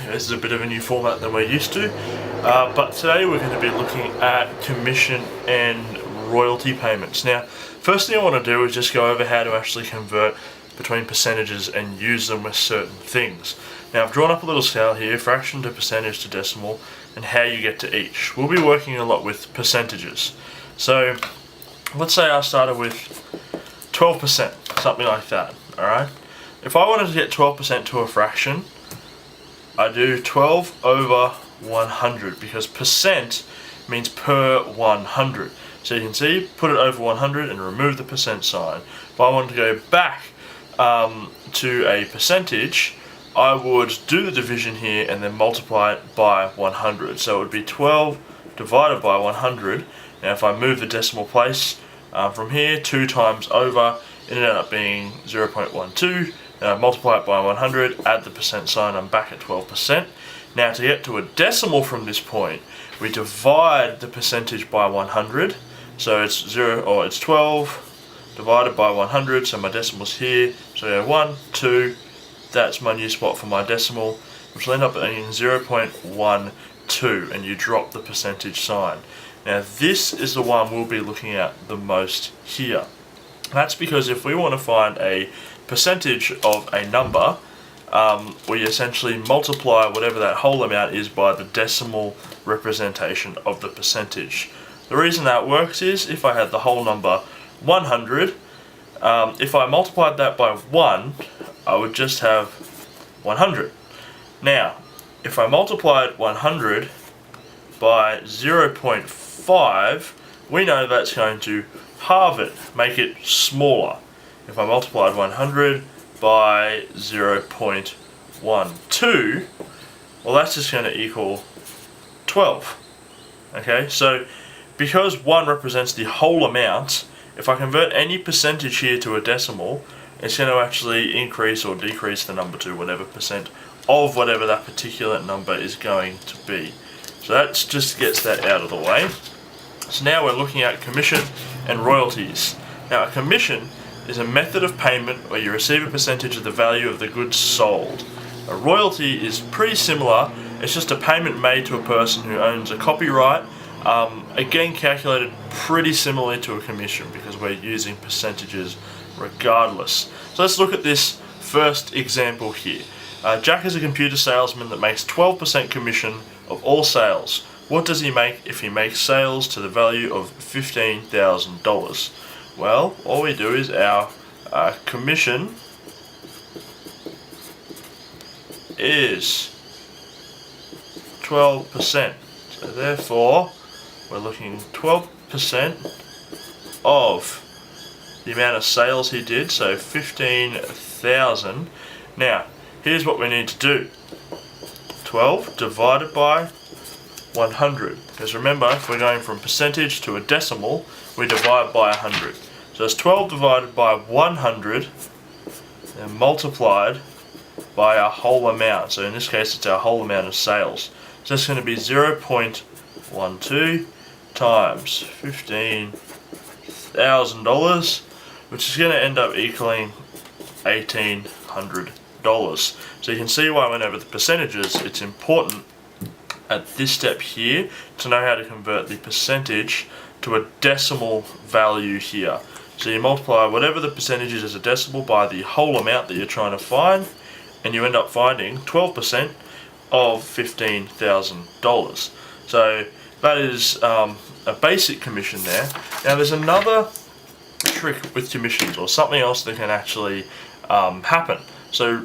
This is a bit of a new format than we're used to, but today we're going to be looking at commission and royalty payments. Now, first thing I want to do is just go over how to actually convert between percentages and use them with certain things. Now, I've drawn up a little scale here, fraction to percentage to decimal, and how you get to each. We'll be working a lot with percentages. So, let's say I started with 12%, something like that, alright? If I wanted to get 12% to a fraction, I do 12 over 100, because percent means per 100. So you can see, put it over 100 and remove the percent sign. If I wanted to go back to a percentage, I would do the division here and then multiply it by 100. So it would be 12 divided by 100. Now if I move the decimal place from here 2 times over, it ended up being 0.12. Multiply it by 100, add the percent sign, I'm back at 12%. Now to get to a decimal from this point, we divide the percentage by 100. So it's 12 divided by 100, so my decimal's here. So I go 1, 2, that's my new spot for my decimal, which will end up being 0.12, and you drop the percentage sign. Now this is the one we'll be looking at the most here. That's because if we want to find a percentage of a number, we essentially multiply whatever that whole amount is by the decimal representation of the percentage. The reason that works is if I had the whole number 100, if I multiplied that by 1, I would just have 100. Now, if I multiplied 100 by 0.5, we know that's going to halve it, make it smaller. If I multiplied 100 by 0.12, well, that's just going to equal 12. Okay, so because 1 represents the whole amount, if I convert any percentage here to a decimal, it's going to actually increase or decrease the number to whatever percent of whatever that particular number is going to be. So that just gets that out of the way. So now we're looking at commission and royalties. Now, a commission is a method of payment where you receive a percentage of the value of the goods sold. A royalty is pretty similar. It's just a payment made to a person who owns a copyright, again calculated pretty similarly to a commission because we're using percentages regardless. So let's look at this first example here. Jack is a computer salesman that makes 12% commission of all sales. What does he make if he makes sales to the value of $15,000? Well, all we do is our commission is 12%. So therefore, we're looking 12% of the amount of sales he did, so 15,000. Now, here's what we need to do. 12 divided by 100. Because remember, if we're going from percentage to a decimal, we divide by 100. So it's 12 divided by 100 and multiplied by our whole amount. So in this case, it's our whole amount of sales. So it's going to be 0.12 times $15,000, which is going to end up equaling $1,800. So you can see why whenever the percentages, it's important at this step here to know how to convert the percentage to a decimal value here. So you multiply whatever the percentage is as a decimal by the whole amount that you're trying to find, and you end up finding 12% of $15,000. So that is a basic commission there. Now there's another trick with commissions, or something else that can actually happen. So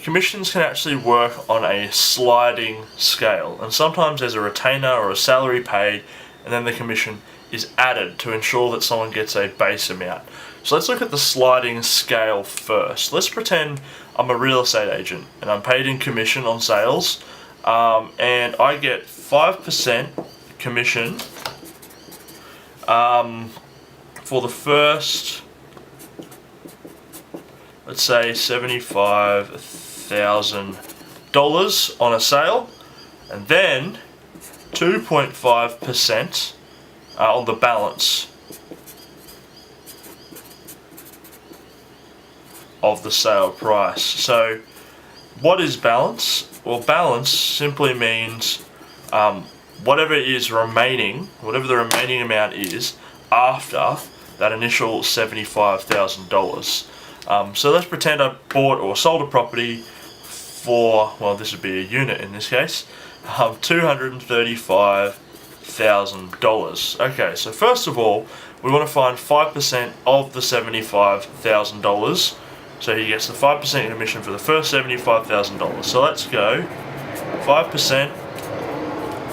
commissions can actually work on a sliding scale, and sometimes there's a retainer or a salary paid, and then the commission is added to ensure that someone gets a base amount. So let's look at the sliding scale first. Let's pretend I'm a real estate agent and I'm paid in commission on sales, and I get 5% commission for the first, let's say, $75,000 on a sale, and then 2.5% on the balance of the sale price. So what is balance? Well, balance simply means whatever is remaining, whatever the remaining amount is after that initial $75,000. So let's pretend I bought or sold a property for, well, this would be a unit in this case, $235,000. Okay, so first of all, we want to find 5% of the $75,000. So he gets the 5% commission for the first $75,000. So let's go 5%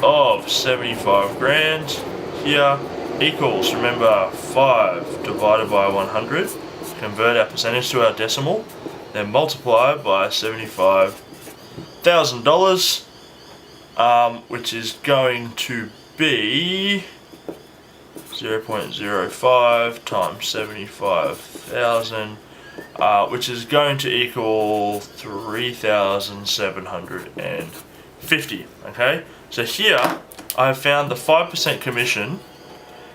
of 75 grand here equals, remember, 5 divided by 100. Convert our percentage to our decimal, then multiply by $75,000, which is going to be 0.05 times 75,000, which is going to equal 3,750. Okay, so here I have found the 5% commission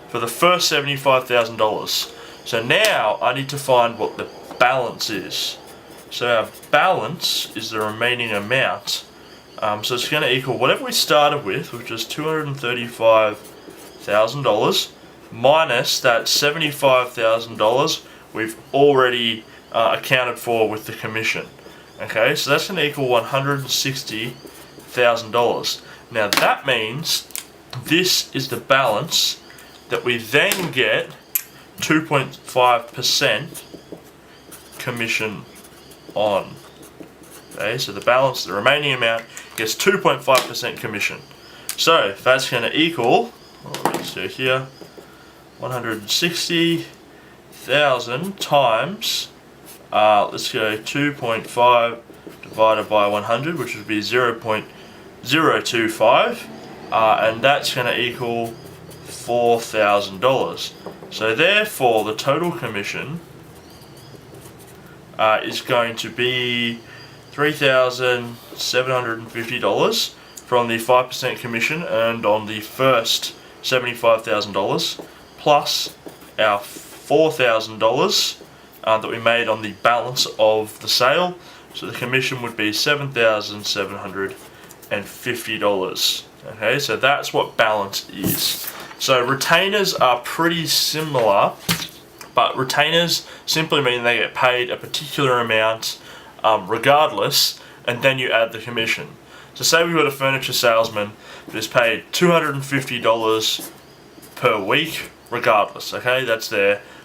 for the first $75,000. So now I need to find what the balance is. So our balance is the remaining amount. So it's going to equal whatever we started with, which is $235,000, minus that $75,000 we've already accounted for with the commission. Okay, so that's going to equal $160,000. Now that means this is the balance that we then get 2.5% commission on. Okay, so the balance, the remaining amount, gets 2.5% commission. So that's going to equal, let's do here, 160,000 times, let's go 2.5 divided by 100, which would be 0.025, and that's going to equal $4,000. So therefore the total commission is going to be $3,750 from the 5% commission earned on the first $75,000, plus our $4,000 that we made on the balance of the sale. So the commission would be $7,750. Okay, so that's what balance is. So retainers are pretty similar, but retainers simply mean they get paid a particular amount regardless, and then you add the commission. So say we've got a furniture salesman who's paid $250 per week regardless, okay? That's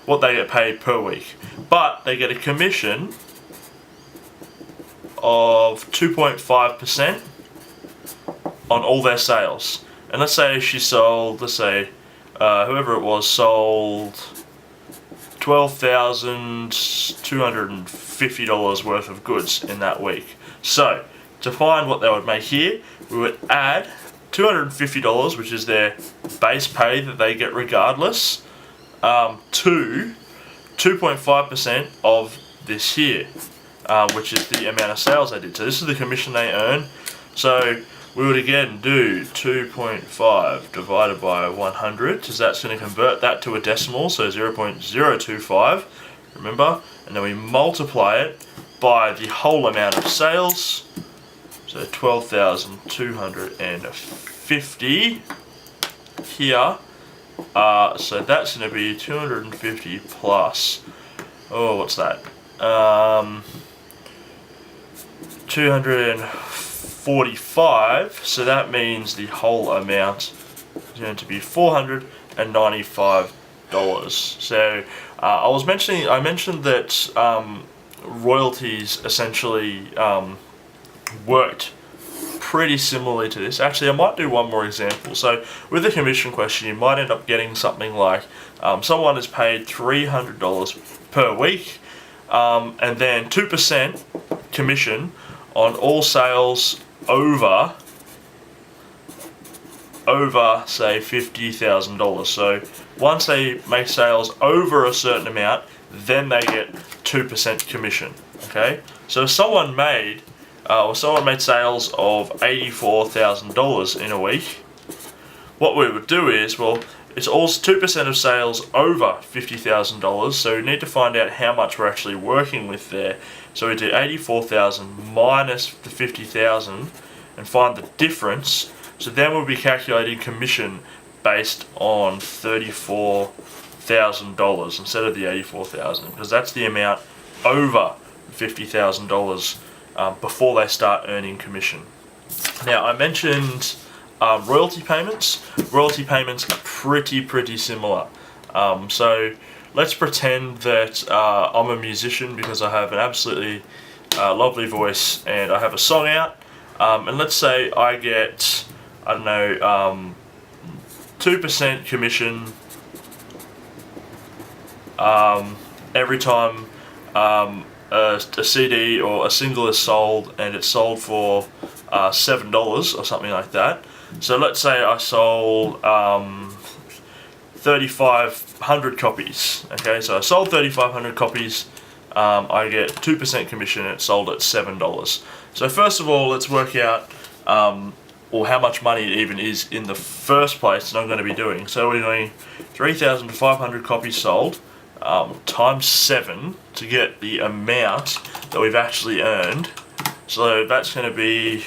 what they get paid per week. But they get a commission of 2.5% on all their sales. And let's say she sold, whoever it was sold $12,250 worth of goods in that week. So, to find what they would make here, we would add $250, which is their base pay that they get regardless, to 2.5% of this here, which is the amount of sales they did. So this is the commission they earn. So we would again do 2.5 divided by 100, because that's going to convert that to a decimal, so 0.025, remember, and then we multiply it by the whole amount of sales, so 12,250 here, so that's going to be 250 plus, what's that, 245, so that means the whole amount is going to be $495. So I mentioned that royalties essentially worked pretty similarly to this. Actually, I might do one more example. So with the commission question, you might end up getting something like someone is paid $300 per week, and then 2% commission on all sales over say $50,000. So once they make sales over a certain amount, then they get 2% commission. Okay, so if someone made sales of $84,000 in a week, what we would do is, well, it's also 2% of sales over $50,000, so we need to find out how much we're actually working with there. So we do 84,000 minus the 50,000 and find the difference. So then we'll be calculating commission based on $34,000 instead of the 84,000, because that's the amount over $50,000 before they start earning commission. Now, I mentioned royalty payments. Royalty payments are pretty similar. So let's pretend that I'm a musician because I have an absolutely lovely voice and I have a song out. And let's say I get, I don't know, 2% commission every time a CD or a single is sold, and it's sold for $7 or something like that. So let's say I sold 3,500 copies. Okay, so I sold 3,500 copies. I get 2% commission, and it's sold at $7. So first of all, let's work out or how much money it even is in the first place that I'm going to be doing. So we're doing 3,500 copies sold times 7 to get the amount that we've actually earned. So that's going to be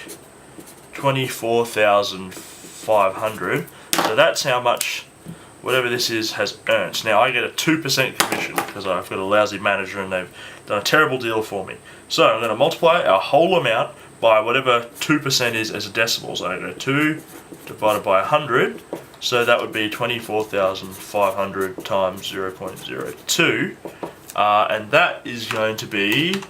24,500. So that's how much whatever this is has earned. Now I get a 2% commission because I've got a lousy manager and they've done a terrible deal for me. So I'm going to multiply our whole amount by whatever 2% is as a decimal. So I go 2 divided by 100. So that would be 24,500 times 0.02. And that is going to be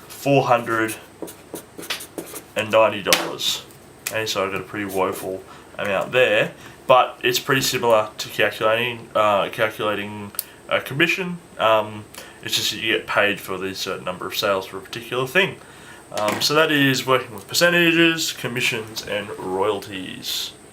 $490. Okay, so I've got a pretty woeful amount there, but it's pretty similar to calculating a commission. It's just that you get paid for the certain number of sales for a particular thing. So that is working with percentages, commissions, and royalties.